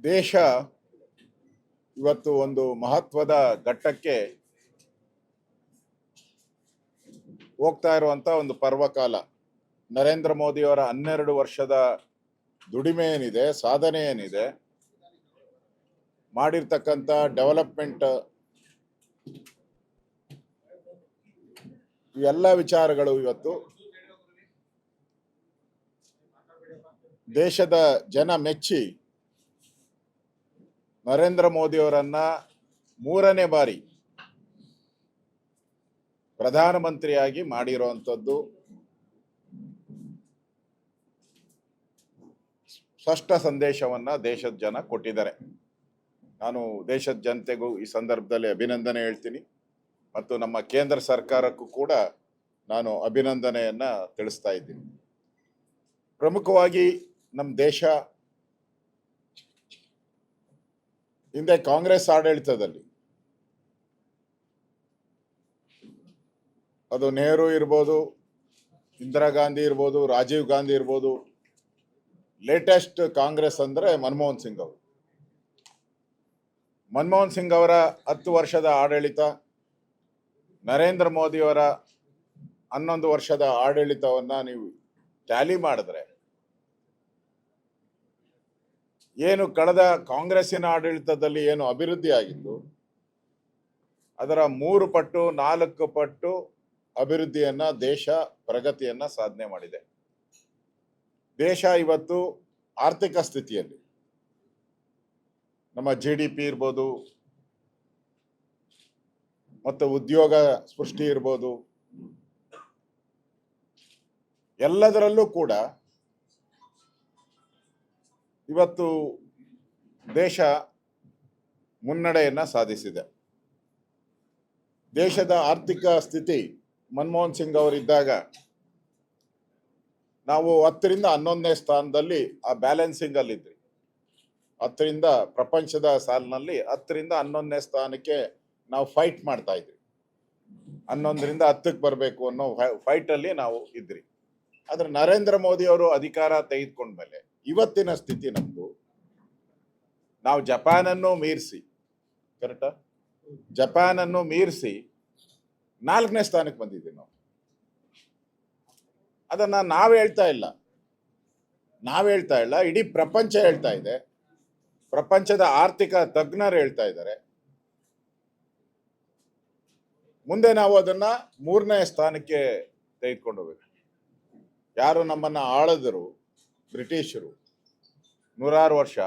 ದೇಶ ಇವತ್ತು ಒಂದು ಮಹತ್ವದ ಘಟ್ಟಕ್ಕೆ ಹೋಗ್ತಾ ಇರುವಂತ ಒಂದು ಪರ್ವಕಾಲ. ನರೇಂದ್ರ ಮೋದಿಯವರ 12 ವರ್ಷದ ದುಡಿಮೆ ಏನಿದೆ, ಸಾಧನೆ ಏನಿದೆ, ಮಾಡಿರ್ತಕ್ಕಂಥ ಡೆವಲಪ್ಮೆಂಟ್, ಇವೆಲ್ಲ ವಿಚಾರಗಳು ಇವತ್ತು ದೇಶದ ಜನ ಮೆಚ್ಚಿ ನರೇಂದ್ರ ಮೋದಿಯವರನ್ನ 3ನೇ ಬಾರಿ ಪ್ರಧಾನಮಂತ್ರಿಯಾಗಿ ಮಾಡಿರುವಂಥದ್ದು ಸ್ಪಷ್ಟ ಸಂದೇಶವನ್ನ ದೇಶದ ಜನ ಕೊಟ್ಟಿದ್ದಾರೆ. ನಾನು ದೇಶದ ಜನತೆಗೂ ಈ ಸಂದರ್ಭದಲ್ಲಿ ಅಭಿನಂದನೆ ಹೇಳ್ತೀನಿ ಮತ್ತು ನಮ್ಮ ಕೇಂದ್ರ ಸರ್ಕಾರಕ್ಕೂ ಕೂಡ ನಾನು ಅಭಿನಂದನೆಯನ್ನ ತಿಳಿಸ್ತಾ ಇದ್ದೀನಿ. ಪ್ರಮುಖವಾಗಿ ನಮ್ಮ ದೇಶ ಹಿಂದೆ ಕಾಂಗ್ರೆಸ್ ಆಡಳಿತದಲ್ಲಿ, ಅದು ನೆಹರು ಇರ್ಬೋದು, ಇಂದಿರಾ ಗಾಂಧಿ ಇರ್ಬೋದು, ರಾಜೀವ್ ಗಾಂಧಿ ಇರ್ಬೋದು, ಲೇಟೆಸ್ಟ್ ಕಾಂಗ್ರೆಸ್ ಅಂದ್ರೆ ಮನಮೋಹನ್ ಸಿಂಗ್ ಅವರು. ಮನಮೋಹನ್ ಸಿಂಗ್ ಅವರ 10 ವರ್ಷದ ಆಡಳಿತ, ನರೇಂದ್ರ ಮೋದಿಯವರ 11 ವರ್ಷದ ಆಡಳಿತವನ್ನ ನೀವು ಟ್ಯಾಲಿ ಮಾಡಿದ್ರೆ ಏನು ಕಳೆದ ಕಾಂಗ್ರೆಸ್ಸಿನ ಆಡಳಿತದಲ್ಲಿ ಏನು ಅಭಿವೃದ್ಧಿ ಆಗಿತ್ತು ಅದರ 3 ಪಟ್ಟು 4 ಪಟ್ಟು ಅಭಿವೃದ್ಧಿಯನ್ನ, ದೇಶ ಪ್ರಗತಿಯನ್ನ ಸಾಧನೆ ಮಾಡಿದೆ. ದೇಶ ಇವತ್ತು ಆರ್ಥಿಕ ಸ್ಥಿತಿಯಲ್ಲಿ ನಮ್ಮ GDP ಇರ್ಬೋದು ಮತ್ತು ಉದ್ಯೋಗ ಸೃಷ್ಟಿ ಇರ್ಬೋದು, ಎಲ್ಲದರಲ್ಲೂ ಕೂಡ ಇವತ್ತು ದೇಶ ಮುನ್ನಡೆಯನ್ನ ಸಾಧಿಸಿದೆ. ದೇಶದ ಆರ್ಥಿಕ ಸ್ಥಿತಿ ಮನಮೋಹನ್ ಸಿಂಗ್ ಅವರಿದ್ದಾಗ ನಾವು 10ರಿಂದ 11ನೇ ಸ್ಥಾನದಲ್ಲಿ ಆ ಬ್ಯಾಲೆನ್ಸಿಂಗ್ ಅಲ್ಲಿ ಇದ್ವಿ. 10ರಿಂದ ಪ್ರಪಂಚದ ಸಾಲಿನಲ್ಲಿ 10ರಿಂದ 11ನೇ ಸ್ಥಾನಕ್ಕೆ ನಾವು ಫೈಟ್ ಮಾಡ್ತಾ ಇದ್ವಿ. 11ರಿಂದ 10ಕ್ಕೆ ಬರಬೇಕು ಅನ್ನೋ ಫೈಟ್ ಅಲ್ಲಿ ನಾವು ಇದ್ರಿ. ಆದ್ರೆ ನರೇಂದ್ರ ಮೋದಿ ಅವರು ಅಧಿಕಾರ ತೆಗೆದುಕೊಂಡ್ಮೇಲೆ ಇವತ್ತಿನ ಸ್ಥಿತಿ ನಮ್ದು, ನಾವು ಜಪಾನ್ ಅನ್ನು ಮೀರಿಸಿ, ಕರೆಕ್ಟಾ, ಜಪಾನ್ ಅನ್ನು ಮೀರಿಸಿ 4ನೇ ಸ್ಥಾನಕ್ಕೆ ಬಂದಿದ್ದೀವಿ ನಾವು. ಅದನ್ನ ನಾವ್ ಹೇಳ್ತಾ ಇಲ್ಲ, ಇಡೀ ಪ್ರಪಂಚ ಹೇಳ್ತಾ ಇದೆ. ಪ್ರಪಂಚದ ಆರ್ಥಿಕ ತಜ್ಞರು ಹೇಳ್ತಾ ಇದ್ದಾರೆ. ಮುಂದೆ ನಾವು ಅದನ್ನ 3ನೇ ಸ್ಥಾನಕ್ಕೆ ತೆಗೆದುಕೊಂಡು ಹೋಗ್ಬೇಕು. ಯಾರು ನಮ್ಮನ್ನ ಆಳಿದ್ರು ಬ್ರಿಟಿಷರು 106 ವರ್ಷ,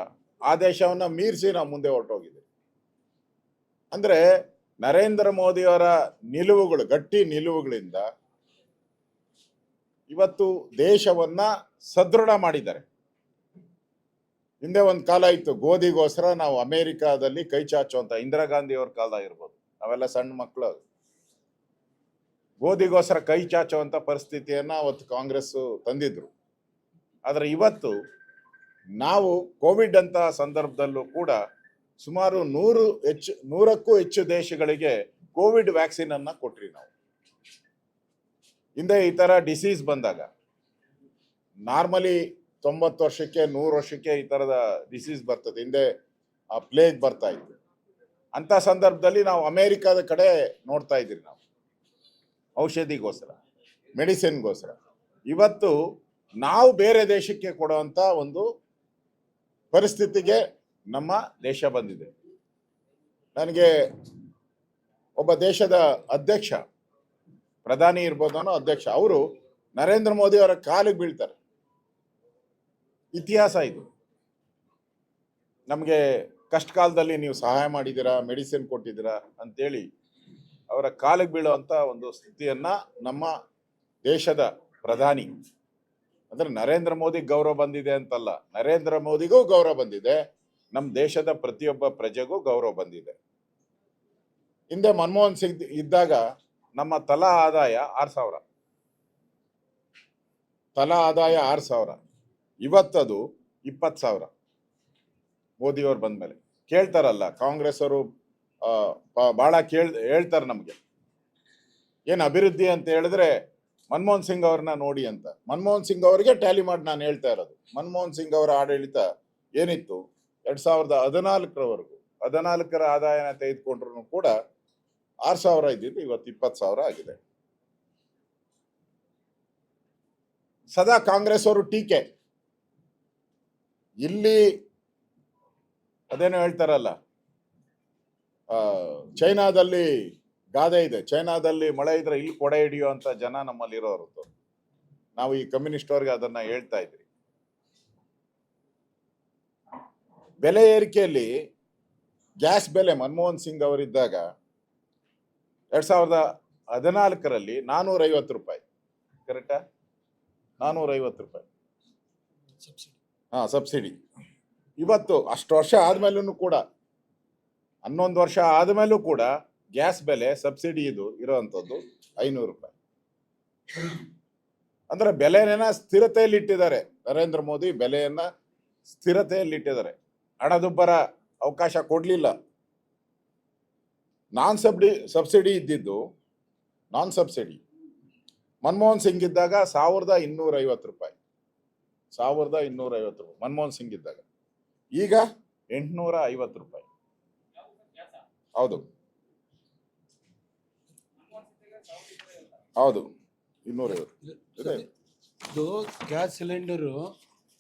ಆ ದೇಶವನ್ನ ಮೀರಿಸಿ ನಾವು ಮುಂದೆ ಹೊರಟೋಗಿದ್ದೀವಿ. ಅಂದ್ರೆ ನರೇಂದ್ರ ಮೋದಿಯವರ ನಿಲುವುಗಳು, ಗಟ್ಟಿ ನಿಲುವುಗಳಿಂದ ಇವತ್ತು ದೇಶವನ್ನ ಸದೃಢ ಮಾಡಿದ್ದಾರೆ. ಹಿಂದೆ ಒಂದು ಕಾಲ ಇತ್ತು, ಗೋಧಿಗೋಸ್ಕರ ನಾವು ಅಮೆರಿಕಾದಲ್ಲಿ ಕೈ ಚಾಚುವಂತ, ಇಂದಿರಾ ಗಾಂಧಿ ಅವ್ರ ಕಾಲ ಇರ್ಬೋದು, ನಾವೆಲ್ಲ ಸಣ್ಣ ಮಕ್ಕಳು, ಗೋಧಿಗೋಸ್ಕರ ಕೈ ಚಾಚುವಂತ ಪರಿಸ್ಥಿತಿಯನ್ನ ಅವತ್ತು ಕಾಂಗ್ರೆಸ್ ತಂದಿದ್ರು. ಆದ್ರೆ ಇವತ್ತು ನಾವು ಕೋವಿಡ್ ಅಂತ ಸಂದರ್ಭದಲ್ಲೂ ಕೂಡ ಸುಮಾರು 100ಕ್ಕೂ ಹೆಚ್ಚು ದೇಶಗಳಿಗೆ ಕೋವಿಡ್ ವ್ಯಾಕ್ಸಿನ್ ಅನ್ನ ಕೊಟ್ರಿ ನಾವು. ಹಿಂದೆ ಈ ತರ ಡಿಸೀಸ್ ಬಂದಾಗ ನಾರ್ಮಲಿ 90 ವರ್ಷಕ್ಕೆ 100 ವರ್ಷಕ್ಕೆ ಈ ತರದ ಡಿಸೀಸ್ ಬರ್ತದೆ. ಹಿಂದೆ ಆ ಪ್ಲೇಗ್ ಬರ್ತಾ ಇತ್ತು. ಅಂತ ಸಂದರ್ಭದಲ್ಲಿ ನಾವು ಅಮೆರಿಕದ ಕಡೆ ನೋಡ್ತಾ ಇದ್ರಿ, ನಾವು ಔಷಧಿಗೋಸ್ಕರ, ಮೆಡಿಸಿನ್ಗೋಸ್ಕರ. ಇವತ್ತು ನಾವು ಬೇರೆ ದೇಶಕ್ಕೆ ಕೊಡುವಂತ ಒಂದು ಪರಿಸ್ಥಿತಿಗೆ ನಮ್ಮ ದೇಶ ಬಂದಿದೆ. ನನಗೆ ಒಬ್ಬ ದೇಶದ ಅಧ್ಯಕ್ಷ, ಪ್ರಧಾನಿ ಇರ್ಬೋದು ಅನ್ನೋ ಅಧ್ಯಕ್ಷ, ಅವರು ನರೇಂದ್ರ ಮೋದಿ ಅವರ ಕಾಲಿಗೆ ಬೀಳ್ತಾರೆ. ಇತಿಹಾಸ ಇದು. ನಮಗೆ ಕಷ್ಟ ಕಾಲದಲ್ಲಿ ನೀವು ಸಹಾಯ ಮಾಡಿದ್ದೀರಾ, ಮೆಡಿಸಿನ್ ಕೊಟ್ಟಿದ್ದೀರಾ ಅಂತೇಳಿ ಅವರ ಕಾಲಿಗೆ ಬೀಳುವಂತ ಒಂದು ಸ್ಥಿತಿಯನ್ನ ನಮ್ಮ ದೇಶದ ಪ್ರಧಾನಿ, ಅಂದ್ರೆ ನರೇಂದ್ರ ಮೋದಿ ಗೌರವ ಬಂದಿದೆ ಅಂತಲ್ಲ, ನರೇಂದ್ರ ಮೋದಿಗೂ ಗೌರವ ಬಂದಿದೆ, ನಮ್ಮ ದೇಶದ ಪ್ರತಿಯೊಬ್ಬ ಪ್ರಜೆಗೂ ಗೌರವ ಬಂದಿದೆ. ಹಿಂದೆ ಮನಮೋಹನ್ ಸಿಂಗ್ ಇದ್ದಾಗ ನಮ್ಮ ತಲಾ ಆದಾಯ 6,000, ತಲಾ ಆದಾಯ 6,000, ಇವತ್ತದು 20,000. ಮೋದಿಯವ್ರು ಬಂದ್ಮೇಲೆ ಕೇಳ್ತಾರಲ್ಲ ಕಾಂಗ್ರೆಸ್ ಅವರು, ಬಹಳ ಹೇಳ್ತಾರೆ ನಮ್ಗೆ ಏನ್ ಅಭಿವೃದ್ಧಿ ಅಂತ ಹೇಳಿದ್ರೆ ಮನಮೋಹನ್ ಸಿಂಗ್ ಅವ್ರನ್ನ ನೋಡಿ ಅಂತ. ಮನಮೋಹನ್ ಸಿಂಗ್ ಅವರಿಗೆ ಟ್ಯಾಲಿ ಮಾಡಿ ನಾನು ಹೇಳ್ತಾ ಇರೋದು. ಮನಮೋಹನ್ ಸಿಂಗ್ ಅವರ ಆಡಳಿತ ಏನಿತ್ತು, 2014ರವರೆಗೂ 14ರ ಆದಾಯನ ತೆಗೆದುಕೊಂಡ್ರು ಕೂಡ 6,000 ಇದ್ದಿದ್ದು ಇವತ್ತು 20,000 ಆಗಿದೆ. ಸದಾ ಕಾಂಗ್ರೆಸ್ ಅವರು ಟೀಕೆ, ಇಲ್ಲಿ ಅದೇನೋ ಹೇಳ್ತಾರಲ್ಲ, ಚೈನಾದಲ್ಲಿ ಗಾದೆ ಇದೆ, ಚೈನಾದಲ್ಲಿ ಮಳೆ ಇದ್ರೆ ಇಲ್ಲಿ ಕೊಡೆ ಹಿಡಿಯೋ ಅಂತ ಜನ ನಮ್ಮಲ್ಲಿ ಇರೋರು. ನಾವು ಈ ಕಮ್ಯುನಿಸ್ಟ್ ಅವ್ರಿಗೆ ಅದನ್ನ ಹೇಳ್ತಾ ಇದ್ರಿ. ಬೆಲೆ ಏರಿಕೆಯಲ್ಲಿ ಗ್ಯಾಸ್ ಬೆಲೆ ಮನಮೋಹನ್ ಸಿಂಗ್ ಅವರಿದ್ದಾಗ 2014ರಲ್ಲಿ 450 ರೂಪಾಯಿ, ಕರೆಕ್ಟಾ? 450 ರೂಪಾಯಿ ಸಬ್ಸಿಡಿ. ಇವತ್ತು ಅಷ್ಟು ವರ್ಷ ಆದ್ಮೇಲೂ ಕೂಡ, 11 ವರ್ಷ ಆದ್ಮೇಲೂ ಕೂಡ ಗ್ಯಾಸ್ ಬೆಲೆ ಸಬ್ಸಿಡಿ ಇರೋವಂಥದ್ದು 500 ರೂಪಾಯಿ. ಅಂದ್ರೆ ಬೆಲೆನ ಸ್ಥಿರತೆಯಲ್ಲಿ ಇಟ್ಟಿದ್ದಾರೆ. ನರೇಂದ್ರ ಮೋದಿ ಬೆಲೆಯನ್ನ ಸ್ಥಿರತೆಯಲ್ಲಿ ಇಟ್ಟಿದ್ದಾರೆ. ಹಣದುಬ್ಬರ ಅವಕಾಶ ಕೊಡ್ಲಿಲ್ಲ. ಸಬ್ಸಿಡಿ ಇದ್ದಿದ್ದು ನಾನ್ ಸಬ್ಸಿಡಿ ಮನಮೋಹನ್ ಸಿಂಗ್ ಇದ್ದಾಗ 1,250 ರೂಪಾಯಿ, 1,250 ರೂಪಾಯಿ ಮನಮೋಹನ್ ಸಿಂಗ್ ಇದ್ದಾಗ. ಈಗ 850 ರೂಪಾಯಿ. ಹೌದು ಹೌದು 250. ಇದು gas cylinder,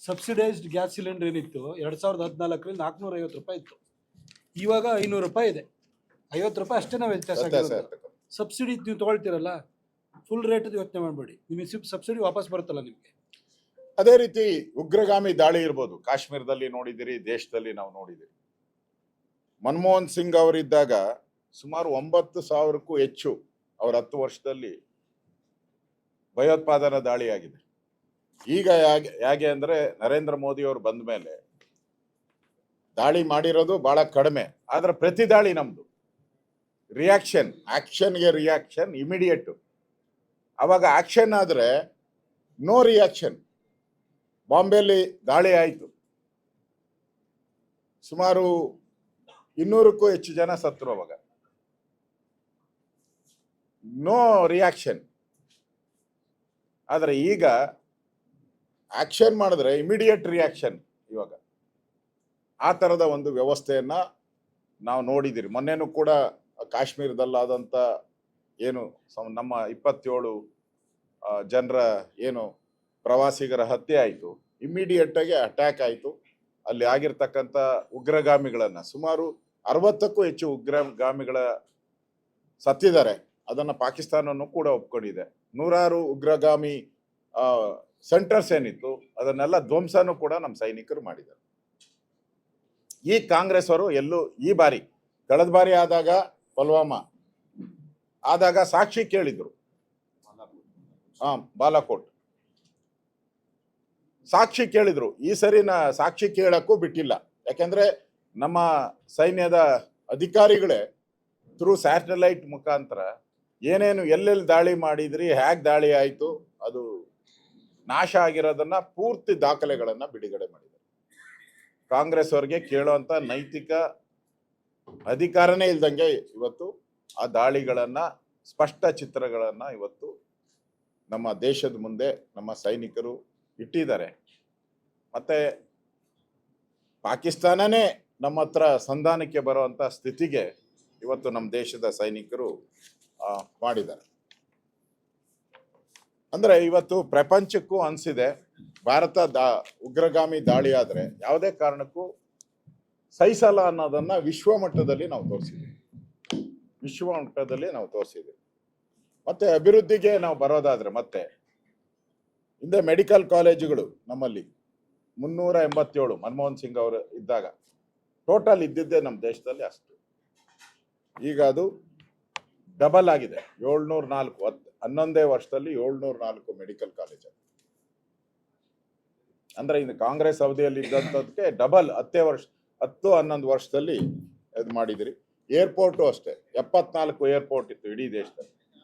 subsidised gas cylinder ಏನಿತ್ತು 2014ರಲ್ಲಿ 450 ರೂಪಾಯಿ ಇತ್ತು, ಇವಾಗ 500 ರೂಪಾಯಿ ಇದೆ. 50 ರೂಪಾಯಿ ಅಷ್ಟೇ ನಾವು ವ್ಯತ್ಯಾಸ. ಸಬ್ಸಿಡಿ ನೀವು ತಗೊಳ್ತೀರಲ್ಲ, ಫುಲ್ ರೇಟ್ ಯೋಚನೆ ಮಾಡಬೇಡಿ, ನಿಮಗೆ ಸಬ್ಸಿಡಿ ವಾಪಸ್ ಬರುತ್ತಲ್ಲ ನಿಮಗೆ. ಅದೇ ರೀತಿ ಉಗ್ರಗಾಮಿ ದಾಳಿ ಇರ್ಬೋದು, ಕಾಶ್ಮೀರದಲ್ಲಿ ನೋಡಿದಿರಿ, ದೇಶದಲ್ಲಿ ನಾವು ನೋಡಿದಿರಿ. ಮನಮೋಹನ್ ಸಿಂಗ್ ಅವರಿದ್ದಾಗ ಸುಮಾರು 9,000ಕ್ಕೂ ಹೆಚ್ಚು ಅವರ 10 ವರ್ಷದಲ್ಲಿ ಭಯೋತ್ಪಾದನಾ ದಾಳಿ ಆಗಿದೆ. ಈಗ ಹೇಗೆ ಅಂದ್ರೆ ನರೇಂದ್ರ ಮೋದಿ ಅವರು ಬಂದ ಮೇಲೆ ದಾಳಿ ಮಾಡಿರೋದು ಬಹಳ ಕಡಿಮೆ, ಆದ್ರೆ ಪ್ರತಿ ದಾಳಿ ನಮ್ದು ಆಕ್ಷನ್ಗೆ ರಿಯಾಕ್ಷನ್ ಇಮಿಡಿಯೇಟ್. ಅವಾಗ ಆಕ್ಷನ್ ಆದ್ರೆ ನೋ ರಿಯಾಕ್ಷನ್. ಬಾಂಬೆಯಲ್ಲಿ ದಾಳಿ ಆಯಿತು, ಸುಮಾರು 200ಕ್ಕೂ ಹೆಚ್ಚು ಜನ ಸತ್ರು. ಅವಾಗ ನೋ ರಿಯಾಕ್ಷನ್. ಆದ್ರೆ ಈಗ ಆಕ್ಷನ್ ಮಾಡಿದ್ರೆ ಇಮಿಡಿಯೇಟ್ ರಿಯಾಕ್ಷನ್. ಇವಾಗ ಆ ಥರದ ಒಂದು ವ್ಯವಸ್ಥೆಯನ್ನ ನಾವು ನೋಡಿದಿರಿ. ಮೊನ್ನೆನೂ ಕೂಡ ಕಾಶ್ಮೀರದಲ್ಲಾದಂಥ ಏನು ನಮ್ಮ 27 ಜನರ ಏನು ಪ್ರವಾಸಿಗರ ಹತ್ಯೆ ಆಯಿತು, ಇಮಿಡಿಯೇಟ್ ಆಗಿ ಅಟ್ಯಾಕ್ ಆಯಿತು. ಅಲ್ಲಿ ಆಗಿರ್ತಕ್ಕಂಥ ಉಗ್ರಗಾಮಿಗಳನ್ನ ಸುಮಾರು 60ಕ್ಕೂ ಹೆಚ್ಚು ಉಗ್ರಗಾಮಿಗಳ ಸತ್ತಿದ್ದಾರೆ. ಅದನ್ನ ಪಾಕಿಸ್ತಾನನೂ ಕೂಡ ಒಪ್ಕೊಂಡಿದೆ. 100 ಉಗ್ರಗಾಮಿ ಸೆಂಟರ್ಸ್ ಏನಿತ್ತು ಅದನ್ನೆಲ್ಲ ಧ್ವಂಸನೂ ಕೂಡ ನಮ್ಮ ಸೈನಿಕರು ಮಾಡಿದ್ದಾರೆ. ಈ ಕಾಂಗ್ರೆಸ್ ಅವರು ಎಲ್ಲೂ ಈ ಬಾರಿ, ಕಳೆದ ಬಾರಿ ಆದಾಗ ಪುಲ್ವಾಮಾ ಆದಾಗ ಸಾಕ್ಷಿ ಕೇಳಿದ್ರು, ಬಾಲಾಕೋಟ್ ಸಾಕ್ಷಿ ಕೇಳಿದ್ರು. ಈ ಸರಿನ ಸಾಕ್ಷಿ ಕೇಳಕ್ಕೂ ಬಿಟ್ಟಿಲ್ಲ. ಯಾಕೆಂದ್ರೆ ನಮ್ಮ ಸೈನ್ಯದ ಅಧಿಕಾರಿಗಳೇ ಥ್ರೂ ಸ್ಯಾಟಲೈಟ್ ಮುಖಾಂತರ ಏನೇನು ಎಲ್ಲೆಲ್ಲಿ ದಾಳಿ ಮಾಡಿದ್ರಿ, ಹೇಗೆ ದಾಳಿ ಆಯಿತು, ಅದು ನಾಶ ಆಗಿರೋದನ್ನ ಪೂರ್ತಿ ದಾಖಲೆಗಳನ್ನ ಬಿಡುಗಡೆ ಮಾಡಿದ್ದಾರೆ. ಕಾಂಗ್ರೆಸ್ ಅವರಿಗೆ ಕೇಳುವಂತ ನೈತಿಕ ಅಧಿಕಾರನೇ ಇಲ್ದಂಗೆ ಇವತ್ತು ಆ ದಾಳಿಗಳನ್ನ, ಸ್ಪಷ್ಟ ಚಿತ್ರಗಳನ್ನ ಇವತ್ತು ನಮ್ಮ ದೇಶದ ಮುಂದೆ ನಮ್ಮ ಸೈನಿಕರು ಇಟ್ಟಿದ್ದಾರೆ. ಮತ್ತೆ ಪಾಕಿಸ್ತಾನನೇ ನಮ್ಮ ಹತ್ರ ಸಂಧಾನಕ್ಕೆ ಬರುವಂತ ಸ್ಥಿತಿಗೆ ಇವತ್ತು ನಮ್ಮ ದೇಶದ ಸೈನಿಕರು ಮಾಡಿದ್ದಾರೆ. ಅಂದ್ರೆ ಇವತ್ತು ಪ್ರಪಂಚಕ್ಕೂ ಅನ್ಸಿದೆ, ಭಾರತ ಉಗ್ರಗಾಮಿ ದಾಳಿ ಆದ್ರೆ ಯಾವುದೇ ಕಾರಣಕ್ಕೂ ಸಹಿಸಲ್ಲ ಅನ್ನೋದನ್ನ ವಿಶ್ವ ಮಟ್ಟದಲ್ಲಿ ನಾವು ತೋರಿಸಿದ್ವಿ. ಮತ್ತೆ ಅಭಿವೃದ್ಧಿಗೆ ನಾವು ಬರೋದಾದ್ರೆ, ಮತ್ತೆ ಹಿಂದೆ ಮೆಡಿಕಲ್ ಕಾಲೇಜುಗಳು ನಮ್ಮಲ್ಲಿ 387 ಮನಮೋಹನ್ ಸಿಂಗ್ ಅವರು ಇದ್ದಾಗ ಟೋಟಲ್ ಇದ್ದಿದ್ದೇ ನಮ್ಮ ದೇಶದಲ್ಲಿ ಅಷ್ಟು. ಈಗ ಅದು ಡಬಲ್ ಆಗಿದೆ, 704. 11 ವರ್ಷದಲ್ಲಿ 704 ಮೆಡಿಕಲ್ ಕಾಲೇಜ್. ಅಂದ್ರೆ ಇನ್ನು ಕಾಂಗ್ರೆಸ್ ಅವಧಿಯಲ್ಲಿ ಇದ್ದಂಥದಕ್ಕೆ ಡಬಲ್ 10-11 ವರ್ಷದಲ್ಲಿ ಇದು ಮಾಡಿದಿರಿ. ಏರ್ಪೋರ್ಟು ಅಷ್ಟೇ, 74 ಏರ್ಪೋರ್ಟ್ ಇತ್ತು ಇಡೀ ದೇಶದಲ್ಲಿ.